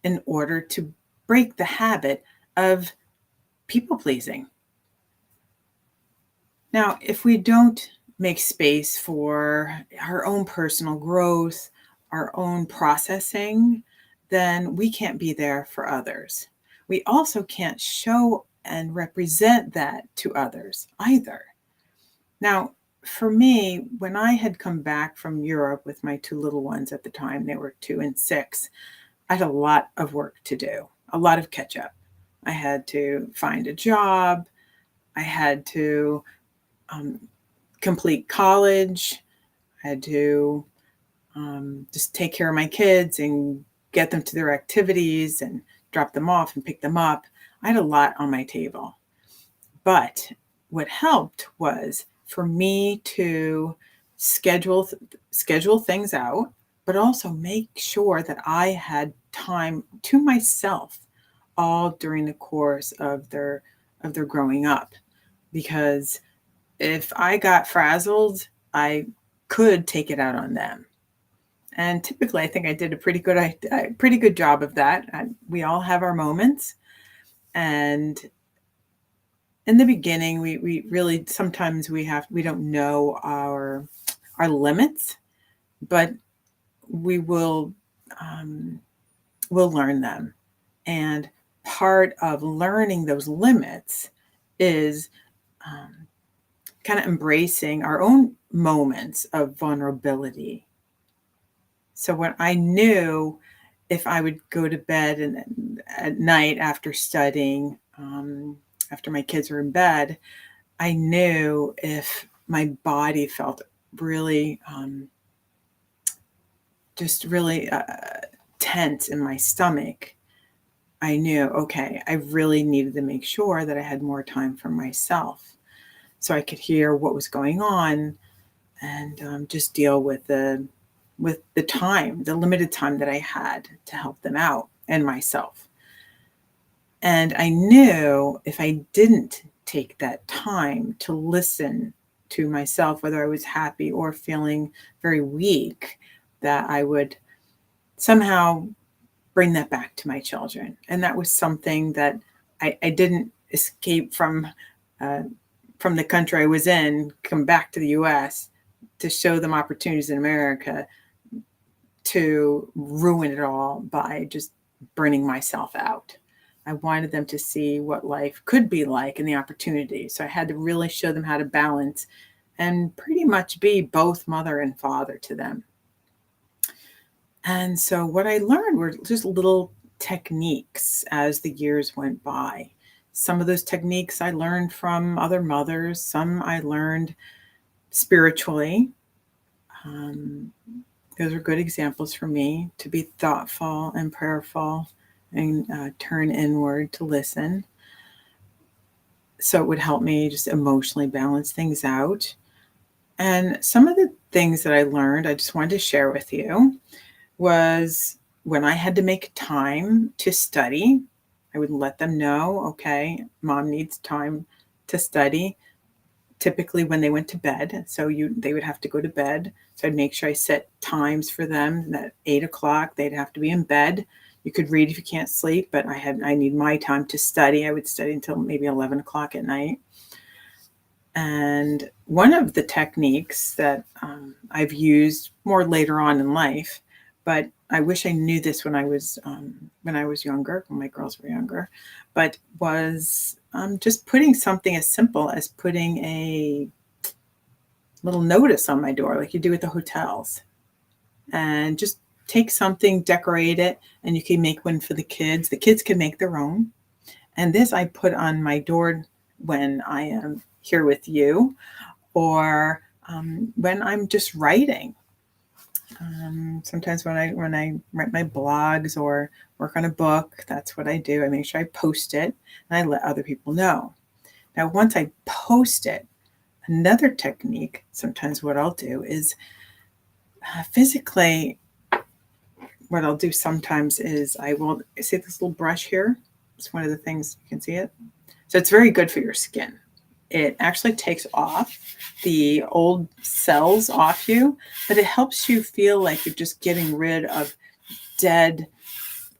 in order to break the habit of people pleasing. Now, if we don't make space for our own personal growth, our own processing, then we can't be there for others. We also can't show and represent that to others either. Now, for me, when I had come back from Europe with my two little ones at the time, they were 2 and 6, I had a lot of work to do, a lot of catch up. I had to find a job. I had to um, complete college. I had to just take care of my kids and get them to their activities and drop them off and pick them up. I had a lot on my table. But what helped was for me to schedule schedule things out, but also make sure that I had time to myself all during the course of their growing up. Because if I got frazzled, I could take it out on them. And typically, I think I did a pretty good job of that. We all have our moments, and in the beginning, we really sometimes we don't know our limits, but we will learn them. And part of learning those limits is um, kind of embracing our own moments of vulnerability. So when I knew if I would go to bed and at night after studying, after my kids were in bed, I knew if my body felt really, just really tense in my stomach, I knew, okay, I really needed to make sure that I had more time for myself so I could hear what was going on and just deal with the time, the limited time that I had to help them out and myself. And I knew if I didn't take that time to listen to myself, whether I was happy or feeling very weak, that I would somehow bring that back to my children. And that was something that I didn't escape uh, from the country I was in, come back to the US to show them opportunities in America, to ruin it all by just burning myself out. I wanted them to see what life could be like and the opportunities. So I had to really show them how to balance and pretty much be both mother and father to them. And so what I learned were just little techniques as the years went by. Some of those techniques I learned from other mothers, some I learned spiritually. Um, those are good examples for me to be thoughtful and prayerful and turn inward to listen. So it would help me just emotionally balance things out. And some of the things that I learned, I just wanted to share with you, was when I had to make time to study, I would let them know, okay, mom needs time to study. Typically when they went to bed, so they would have to go to bed. So I'd make sure I set times for them that 8 o'clock they'd have to be in bed. You could read if you can't sleep, but I need my time to study. I would study until maybe 11 o'clock at night. And one of the techniques that I've used more later on in life, but I wish I knew this when I was younger, when my girls were younger, but was just putting something as simple as putting a little notice on my door, like you do at the hotels, and just take something, decorate it, and you can make one for the kids. The kids can make their own. And this I put on my door when I am here with you, or when I'm just writing. Sometimes when I write my blogs or work on a book, that's what I do. I make sure I post it and I let other people know. Now, once I post it, another technique, sometimes what I'll do is physically, what I'll do sometimes is I will see this little brush here. It's one of the things, you can see it. So it's very good for your skin. It actually takes off the old cells off you, but it helps you feel like you're just getting rid of dead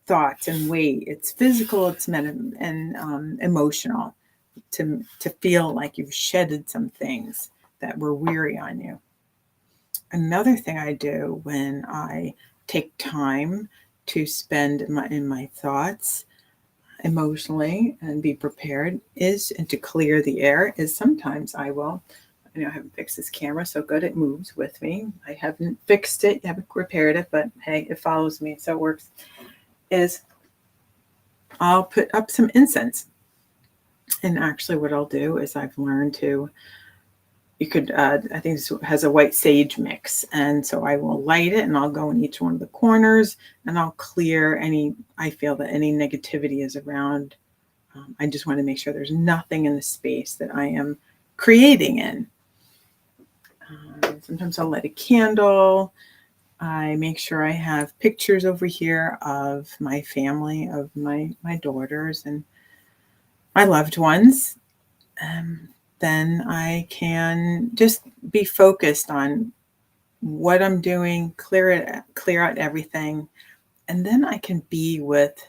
thoughts and weight. It's physical, it's mental, and emotional. To feel like you've shedded some things that were weary on you. Another thing I do when I take time to spend in my thoughts emotionally and be prepared is, and to clear the air, is sometimes I will, I haven't fixed this camera so good, it moves with me. I haven't fixed it, haven't repaired it, but hey, it follows me, so it works. Is I'll put up some incense. And actually what I'll do is I've learned to, you could, I think this has a white sage mix. And so I will light it and I'll go in each one of the corners and I'll clear I feel that any negativity is around. I just want to make sure there's nothing in the space that I am creating in. Sometimes I'll light a candle. I make sure I have pictures over here of my family, of my daughters and my loved ones. Then I can just be focused on what I'm doing, clear out everything, and then I can be with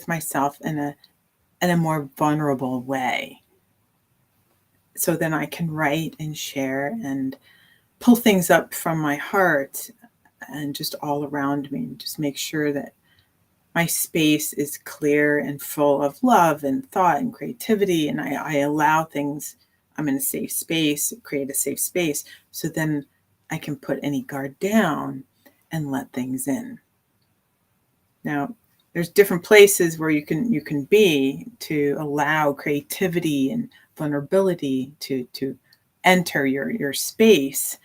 myself in a more vulnerable way. So then I can write and share and pull things up from my heart and just all around me, and just make sure that my space is clear and full of love and thought and creativity. And I allow things, I'm in a safe space, create a safe space. So then I can put any guard down and let things in. Now, there's different places where you can be to allow creativity and vulnerability to enter your space.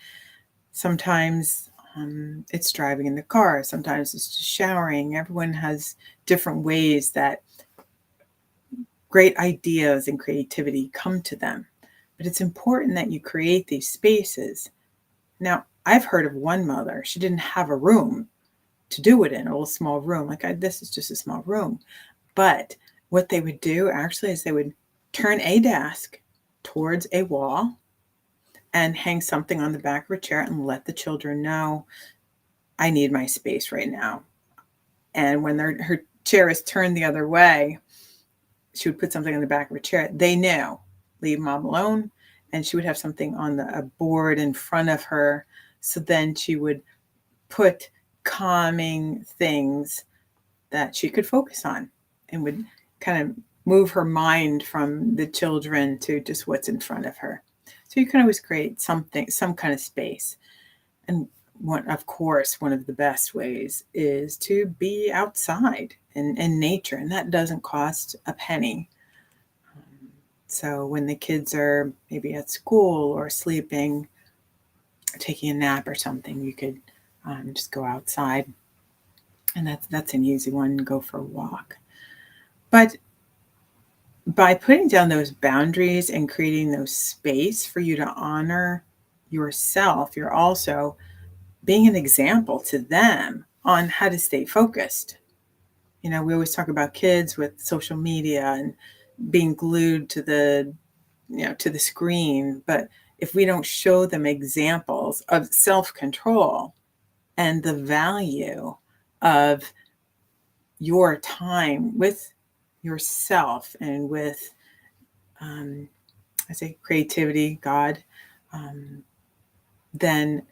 Sometimes it's driving in the car. Sometimes it's just showering. Everyone has different ways that great ideas and creativity come to them. But it's important that you create these spaces. Now, I've heard of one mother, she didn't have a room to do it in, a little small room. This is just a small room. But what they would do actually is they would turn a desk towards a wall and hang something on the back of a chair and let the children know, I need my space right now. And when her chair is turned the other way, she would put something on the back of her chair. They knew, leave mom alone. And she would have something on a board in front of her. So then she would put calming things that she could focus on and would kind of move her mind from the children to just what's in front of her. So you can always create something, some kind of space. And one of the best ways is to be outside in nature, and that doesn't cost a penny. So when the kids are maybe at school or sleeping, or taking a nap or something, you could just go outside, and that's an easy one. Go for a walk. But by putting down those boundaries and creating those space for you to honor yourself, you're also being an example to them on how to stay focused. We always talk about kids with social media and being glued to the screen, but if we don't show them examples of self-control and the value of your time with yourself and with, I say creativity, God, then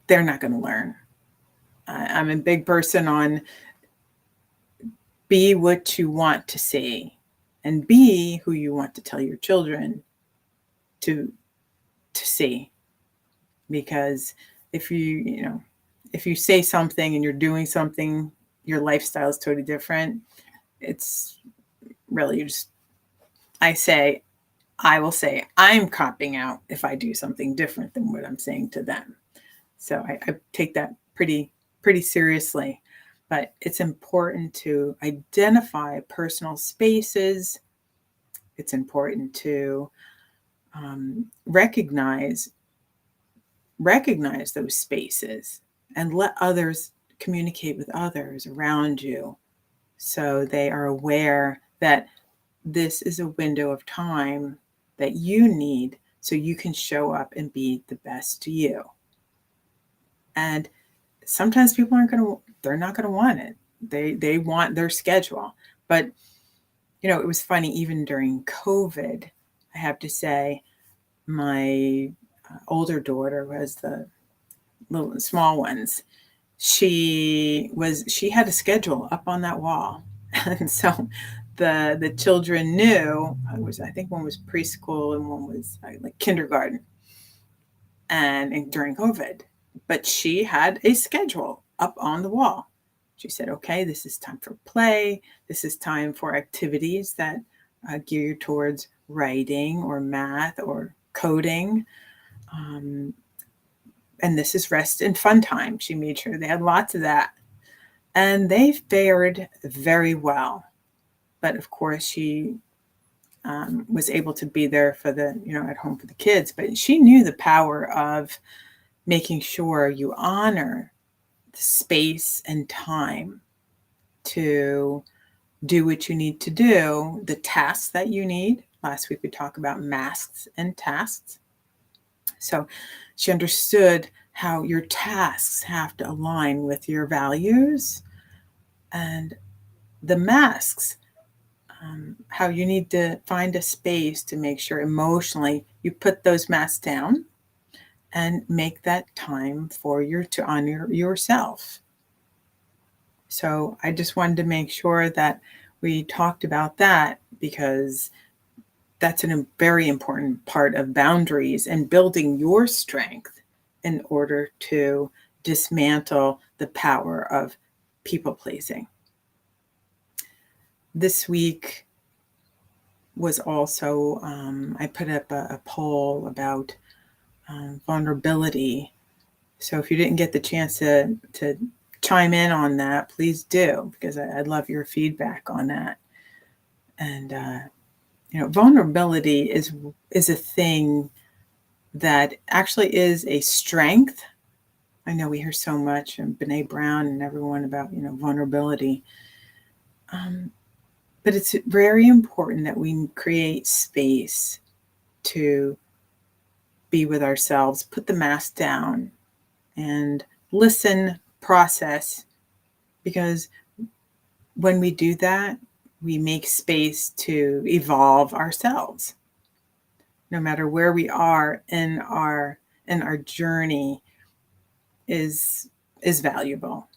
they're not going to learn. I'm a big person on be what you want to see and be who you want to tell your children to see. Because if you say something and you're doing something, your lifestyle is totally different. It's really just, I will say I'm copping out if I do something different than what I'm saying to them. So I take that pretty seriously. But it's important to identify personal spaces. It's important to recognize those spaces and let others communicate with others around you, so they are aware that this is a window of time that you need so you can show up and be the best you. And sometimes people they're not going to want it. They want their schedule. But, it was funny, even during COVID, I have to say, my older daughter was the little small ones. She had a schedule up on that wall. And so the children knew. I think one was preschool and one was like kindergarten, and during COVID, but she had a schedule up on the wall. She said, okay, this is time for play. This is time for activities that geared towards writing or math or coding. And this is rest and fun time. She made sure they had lots of that. And they fared very well. But of course, she was able to be there for at home for the kids. But she knew the power of making sure you honor the space and time to do what you need to do, the tasks that you need. Last week we talked about masks and tasks. So she understood how your tasks have to align with your values, and the masks, how you need to find a space to make sure emotionally you put those masks down and make that time to honor yourself. So I just wanted to make sure that we talked about that, because that's a very important part of boundaries and building your strength in order to dismantle the power of people pleasing. This week was also, I put up a poll about vulnerability. So if you didn't get the chance to chime in on that, please do, because I'd love your feedback on that. And vulnerability is a thing that actually is a strength. I know we hear so much from Brene Brown and everyone about vulnerability, but it's very important that we create space to be with ourselves, put the mask down, and listen, process, because when we do that, we make space to evolve ourselves. No matter where we are in our journey is valuable.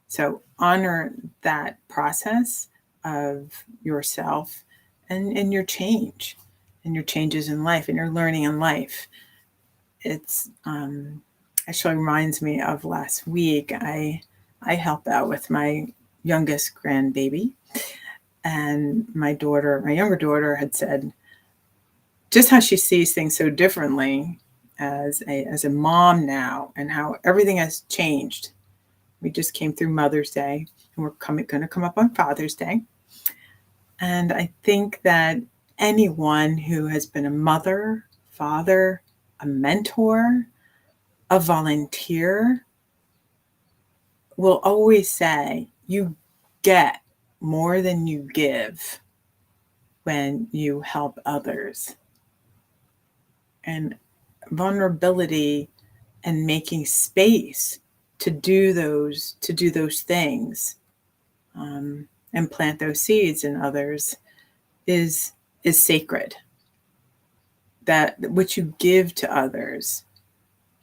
So honor that process of yourself and your change and your changes in life and your learning in life. It's actually reminds me of last week. I help out with my youngest grandbaby, and my younger daughter had said just how she sees things so differently as a mom now, and how everything has changed. We just came through Mother's Day, and we're going to come up on Father's Day. And I think that anyone who has been a mother, father, a mentor, a volunteer will always say, you get more than you give when you help others. And vulnerability and making space to do those things, and plant those seeds in others is sacred. That what you give to others,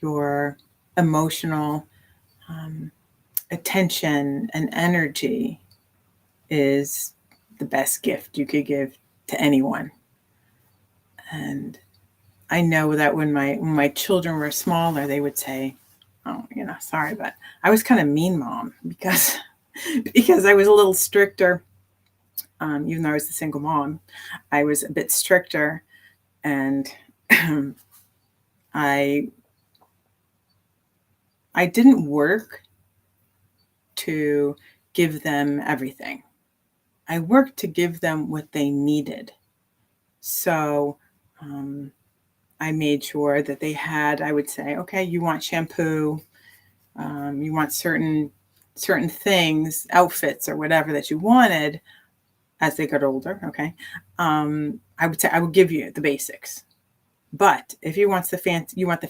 your emotional attention and energy, is the best gift you could give to anyone. And I know that when my children were smaller, they would say, oh, sorry, but I was kind of mean mom, because I was a little stricter. Even though I was a single mom, I was a bit stricter, and I didn't work to give them everything. I worked to give them what they needed. So I made sure that they had, I would say, okay, you want shampoo, you want certain things, outfits or whatever that you wanted as they got older. Okay. I would say I would give you the basics, but if you want the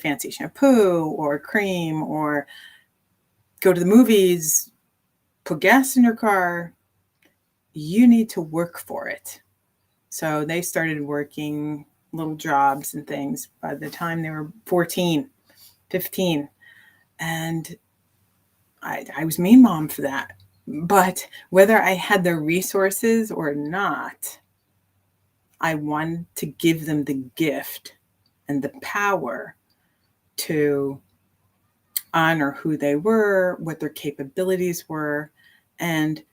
fancy shampoo or cream or go to the movies, put gas in your car. You need to work for it. So they started working little jobs and things by the time they were 14, 15. And I was mean mom for that. But whether I had the resources or not, I wanted to give them the gift and the power to honor who they were, what their capabilities were, and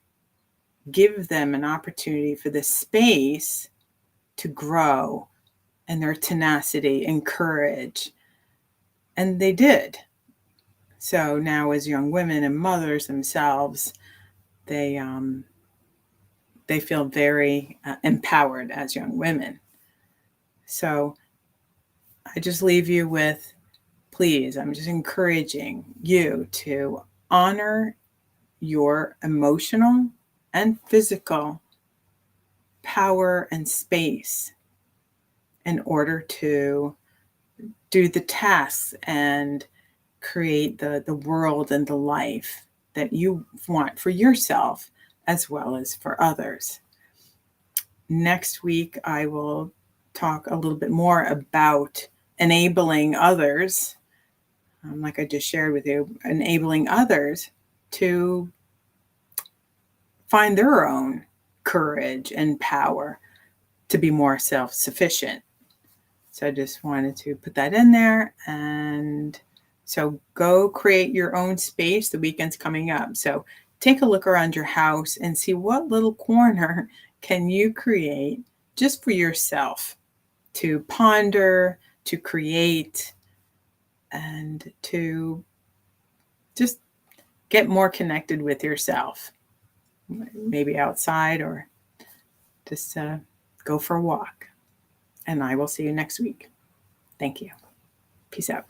give them an opportunity for the space to grow and their tenacity and courage. And they did. So now as young women and mothers themselves, they feel very empowered as young women. So I just leave you with, please, I'm just encouraging you to honor your emotional and physical power and space in order to do the tasks and create the world and the life that you want for yourself as well as for others. Next week, I will talk a little bit more about enabling others, like I just shared with you, enabling others to find their own courage and power to be more self-sufficient. So I just wanted to put that in there. And so go create your own space. The weekend's coming up. So take a look around your house and see what little corner can you create just for yourself to ponder, to create, and to just get more connected with yourself. Maybe outside or just go for a walk. And I will see you next week. Thank you. Peace out.